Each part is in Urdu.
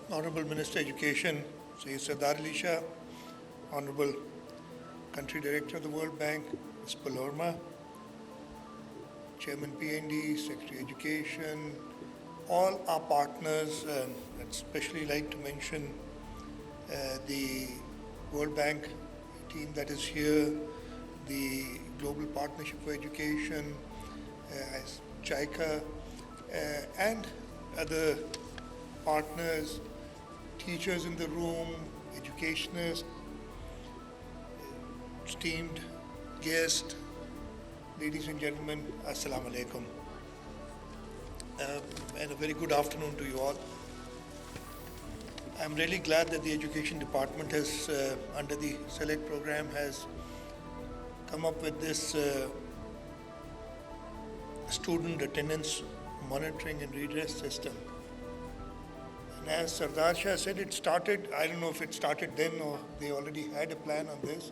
Honorable Minister Education, Sayyid Sardar Ali Shah, Honorable Country Director of the World Bank, Ms. Palorma, Chairman PND, Secretary Education, all our partners, and I'd especially like to mention the World Bank team that is here, the Global Partnership for Education, JICA, and other partners, teachers in the room, educationists, esteemed guests, ladies and gentlemen, Assalamu alaikum. And a very good afternoon to you all. I'm really glad that the Education Department has, under the SELECT program, has come up with this student attendance monitoring and redress system. And as Sardar Shah said, it started, I don't know if it started then or they already had a plan on this.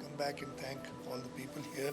come back and thank all the people here.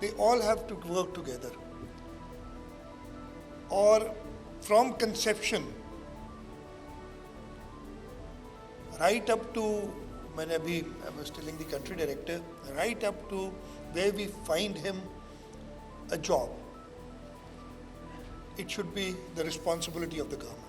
they all have to work together. Or from conception right up to, I was telling the country director, right up to where we find him a job, it should be the responsibility of the government.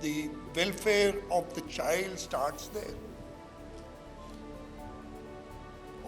the welfare of the child starts there.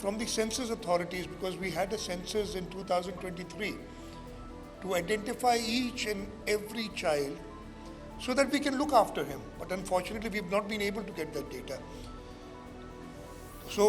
from the census authorities because we had a census in 2023 to identify each and every child so that we can look after him. But unfortunately, we've not been able to get that data. So,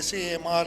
SAMR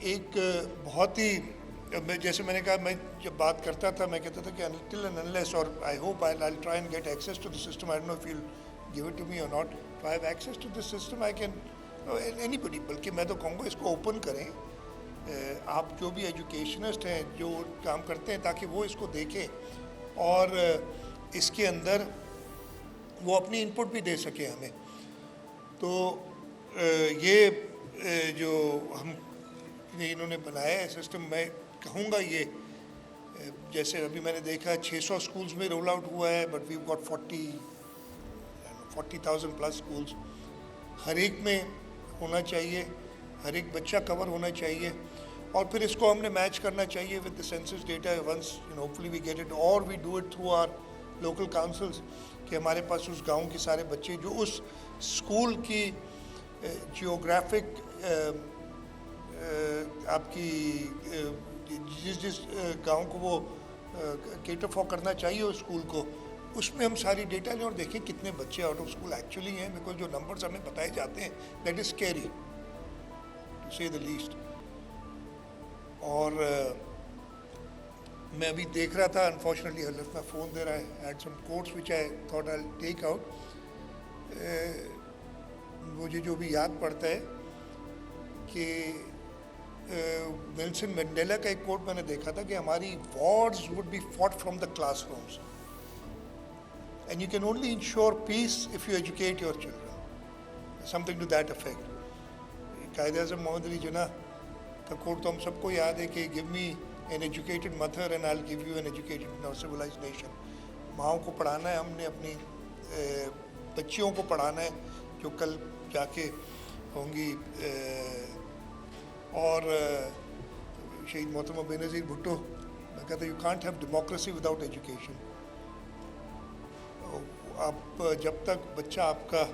ایک بہت ہی جیسے میں نے کہا میں جب بات کرتا تھا میں کہتا تھا کہ until and unless اور I hope I'll try and get access to the system. I don't know if you'll give it to me or not. If I have access to this system I can anybody بلکہ میں تو کہوں گا اس کو اوپن کریں آپ جو بھی ایجوکیشنسٹ ہیں جو کام کرتے ہیں تاکہ وہ اس کو دیکھیں اور اس کے اندر وہ اپنی ان پٹ بھی دے سکیں ہمیں. تو یہ جو ہم انہوں نے بنایا ہے سسٹم میں کہوں گا یہ جیسے ابھی میں نے دیکھا 600 اسکولز میں رول آؤٹ ہوا ہے but we've got 40,000 plus schools. ہر ایک میں ہونا چاہیے, ہر ایک بچہ کور ہونا چاہیے اور پھر اس کو ہم نے میچ کرنا چاہیے with the census data once hopefully we get it اور we do it through our local councils کہ ہمارے پاس اس گاؤں کے سارے بچے جو اس اسکول کی جیوگرافک آپ کی جس گاؤں کو وہ کیٹر فار کرنا چاہیے اس اسکول کو اس میں ہم ساری ڈیٹا لیں اور دیکھیں کتنے بچے آؤٹ آف اسکول ایکچولی ہیں بیکاز جو نمبرز ہمیں بتائے جاتے ہیں دیٹ از اسکیری ٹو سے دا لیسٹ. اور میں ابھی دیکھ رہا تھا unfortunately I left my phone there. I had some quotes which I thought I'll take out. مجھے جو بھی یاد پڑتا ہے کہ نیلسن منڈیلا کا ایک کوٹ میں نے دیکھا تھا کہ ہماری wars would be fought from the classrooms and you can only ensure peace if you educate your children something to that effect. Quaid Azam محمد علی جناح کا کوٹ تو ہم سب کو یاد ہے کہ give me an educated mother and I will give you an educated civilised nation. ماؤں کو پڑھانا ہے ہم نے, اپنی بچیوں کو پڑھانا ہے جو کل جا کے ہوں گی. اور شہید محترمہ بے نظیر بھٹو میں کہتا ہوں you can't have democracy without education. آپ جب تک بچہ آپ کا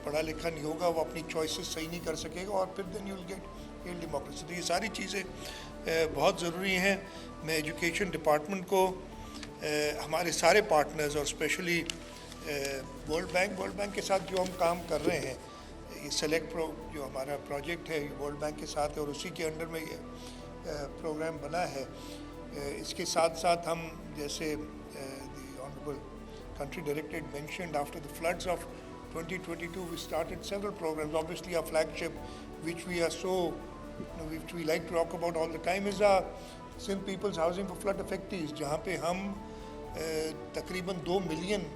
پڑھا لکھا نہیں ہوگا وہ اپنی چوائسیز صحیح نہیں کر سکے گا اور پھر then you will get real democracy. تو یہ ساری چیزیں بہت ضروری ہیں. میں ایجوکیشن ڈپارٹمنٹ کو ہمارے سارے پارٹنرز اور اسپیشلی ورلڈ بینک کے ساتھ جو ہم کام کر رہے ہیں یہ سلیکٹ جو ہمارا پروجیکٹ ہے یہ ورلڈ بینک کے ساتھ ہے اور اسی کے انڈر میں یہ پروگرام بنا ہے. اس کے ساتھ ساتھ ہم جیسے دی honourable country director mentioned after the floods of 2022 we started several programs. Obviously our flagship which we are so which we like to talk about all the time is our Sindh People's Housing for Flood Affectees جہاں پہ ہم تقریباً 2 ملین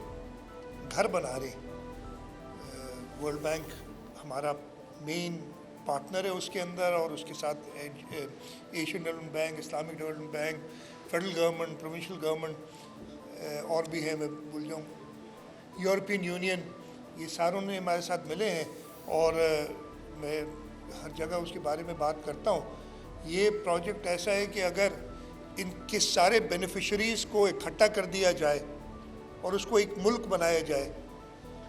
گھر بنا رہے ہیں. ورلڈ بینک ہمارا مین پارٹنر ہے اس کے اندر اور اس کے ساتھ Asian development bank, Islamic development bank, federal government, provincial government اور بھی ہیں میں بھول جاؤں, یورپین یونین, یہ ساروں نے ہمارے ساتھ ملے ہیں اور میں ہر جگہ اس کے بارے میں بات کرتا ہوں. یہ پروجیکٹ ایسا ہے کہ اگر ان کے سارے بینیفیشریز کو اکٹھا کر دیا جائے اور اس کو ایک ملک بنایا جائے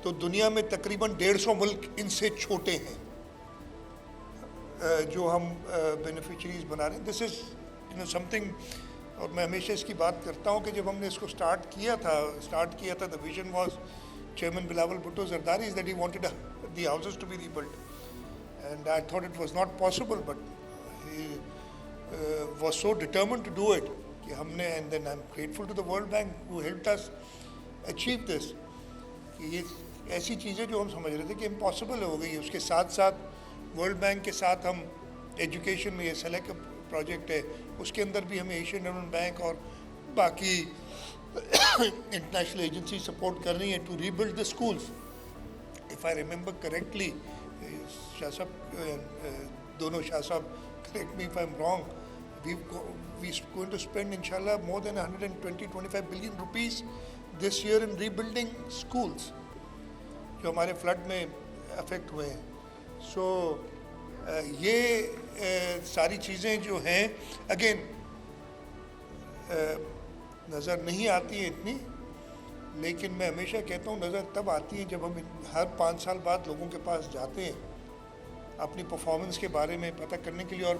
تو دنیا میں تقریباً 150 ملک ان سے چھوٹے ہیں جو ہم بینیفیشریز بنا رہے ہیں. دس از سم تھنگ. اور میں ہمیشہ اس کی بات کرتا ہوں کہ جب ہم نے اس کو اسٹارٹ کیا تھا the vision was chairman Bilawal Bhutto Zardari is that he wanted the houses to be rebuilt and I thought it was not possible but he was so determined to do it کہ ہم نے and then I am grateful to the world Bank who helped us achieve this کہ یہ ایسی چیزیں جو ہم سمجھ رہے تھے کہ امپاسبل ہو گئی. اس کے ساتھ ساتھ ورلڈ بینک کے ساتھ ہم ایجوکیشن میں یہ سلیکٹ پروجیکٹ ہے اس کے اندر بھی ہمیں ایشین ڈیولپمنٹ بینک اور باقی انٹرنیشنل ایجنسی سپورٹ کر رہی ہیں to rebuild the schools. If I remember correctly Shah صاحب دونوں شاہ صاحب correct me if I am wrong we going to spend ان شاء اللہ more than 125 billion rupees this year in rebuilding schools جو ہمارے فلڈ میں افیکٹ ہوئے ہیں. سو یہ ساری چیزیں جو ہیں اگین نظر نہیں آتی ہیں اتنی, لیکن میں ہمیشہ کہتا ہوں نظر تب آتی ہیں جب ہم ہر 5 سال بعد لوگوں کے پاس جاتے ہیں اپنی پرفارمنس کے بارے میں پتہ کرنے کے لیے اور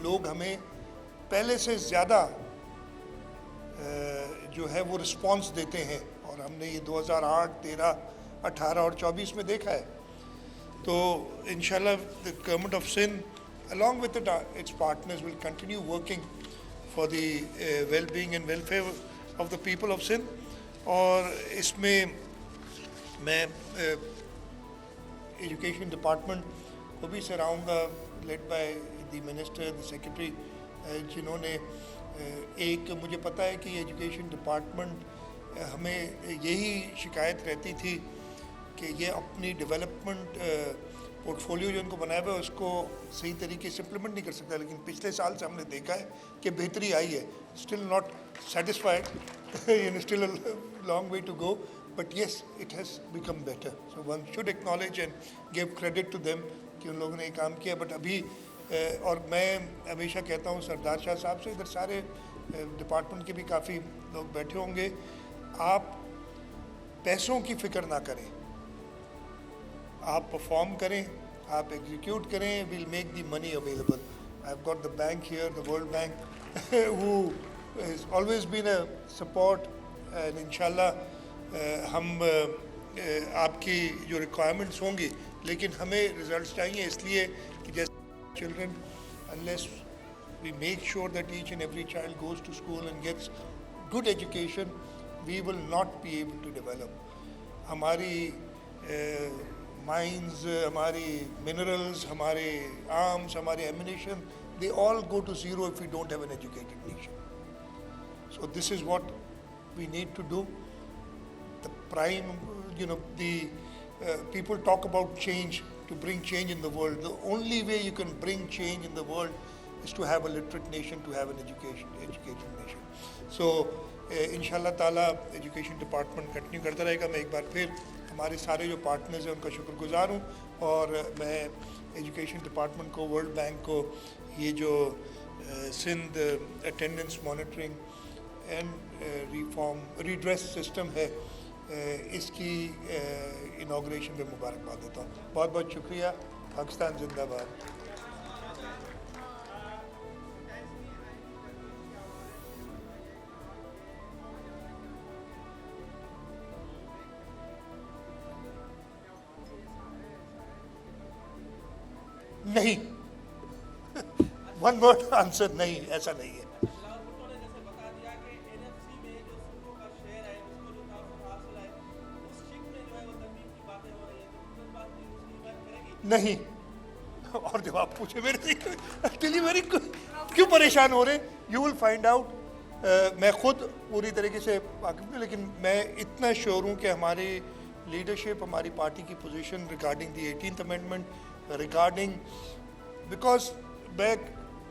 لوگ ہمیں پہلے سے زیادہ جو ہے وہ رسپانس دیتے ہیں. اور ہم نے یہ 2008, 13, 18 اور 24 میں دیکھا ہے. تو انشاءاللہ the government of Sindh along with its partners, will continue working for the well-being and welfare of the people of Sindh. اور اس میں میں ایجوکیشن ڈپارٹمنٹ کو بھی سراہوں گا, led by the minister, the secretary, جنہوں نے ایک, مجھے پتہ ہے کہ ایجوکیشن ڈپارٹمنٹ ہمیں یہی شکایت رہتی تھی کہ یہ اپنی ڈیولپمنٹ پورٹ فولیو جو ان کو بنایا ہوا ہے اس کو صحیح طریقے سے امپلیمنٹ نہیں کر سکتا, لیکن پچھلے سال سے ہم نے دیکھا ہے کہ بہتری آئی ہے. Still not satisfied, still a long way to go, but yes it has become better. So one should acknowledge and give credit to them کہ ان لوگوں نے یہ کام کیا. بٹ ابھی اور میں ہمیشہ کہتا ہوں سردار شاہ صاحب سے, ادھر سارے ڈپارٹمنٹ کے بھی کافی لوگ بیٹھے ہوں گے, آپ پیسوں کی فکر نہ کریں, آپ پرفارم کریں, آپ ایگزیکیوٹ کریں, we'll make the money available. I have got the bank here, the world bank who has always been a support, and انشاءاللہ ہم آپ کی جو ریکوائرمنٹس ہوں گی, لیکن ہمیں ریزلٹس چاہیے, اس لیے کہ جیسے children, unless we make sure that each and every child goes to school and gets good education, we will not be able to develop. ہماری mines, ہماری minerals, ہمارے arms, ہمارے ammunition, they all go to zero if we don't have an educated nation. So this is what we need to do. The prime, the people talk about change, to bring change in the world. The only way you can bring change in the world is to have a literate nation, to have an educated nation. So انشاءاللہ تعالیٰ ایجوکیشن ڈپارٹمنٹ کنٹینیو کرتا رہے گا. میں ایک بار پھر ہمارے سارے جو پارٹنرز ہیں ان کا شکر گزار ہوں, اور میں ایجوکیشن ڈپارٹمنٹ کو, ورلڈ بینک کو, یہ جو Sindh attendance monitoring and redress system ہے, اس کی انوگریشن پہ مبارکباد دیتا ہوں. بہت بہت شکریہ. پاکستان زندہ باد. نہیں, ون ورڈ آنسر نہیں, ایسا نہیں ہے. نہیں, اور جب آپ پوچھے میرے ایکچولی میری کیوں پریشان ہو رہے ہیں, یو ول فائنڈ آؤٹ. میں خود پوری طریقے سے واقف نہیں, لیکن میں اتنا شیور ہوں کہ ہماری لیڈرشپ, ہماری پارٹی کی position regarding the 18th amendment, regarding, because back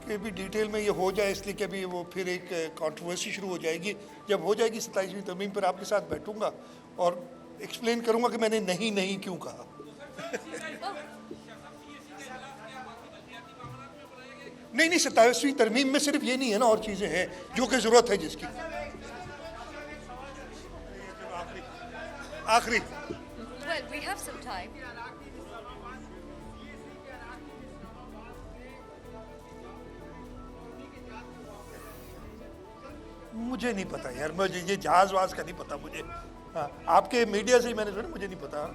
کے بھی ڈیٹیل میں یہ ہو جائے, اس لیے کہ ابھی وہ پھر ایک کانٹروورسی شروع ہو جائے گی. جب ہو جائے گی 27ویں ترمیم پر, آپ کے ساتھ بیٹھوں گا اور ایکسپلین کروں گا کہ میں نے نہیں کیوں کہا. نہیں 27ویں ترمیم میں صرف یہ نہیں ہے نا, اور چیزیں ہیں جو کہ ضرورت ہے جس کی. آخری مجھے نہیں پتا یار, مجھے یہ جہاز واز کا نہیں پتا مجھے. آپ کے میڈیا سے ہی میں نے سنا, مجھے نہیں پتا.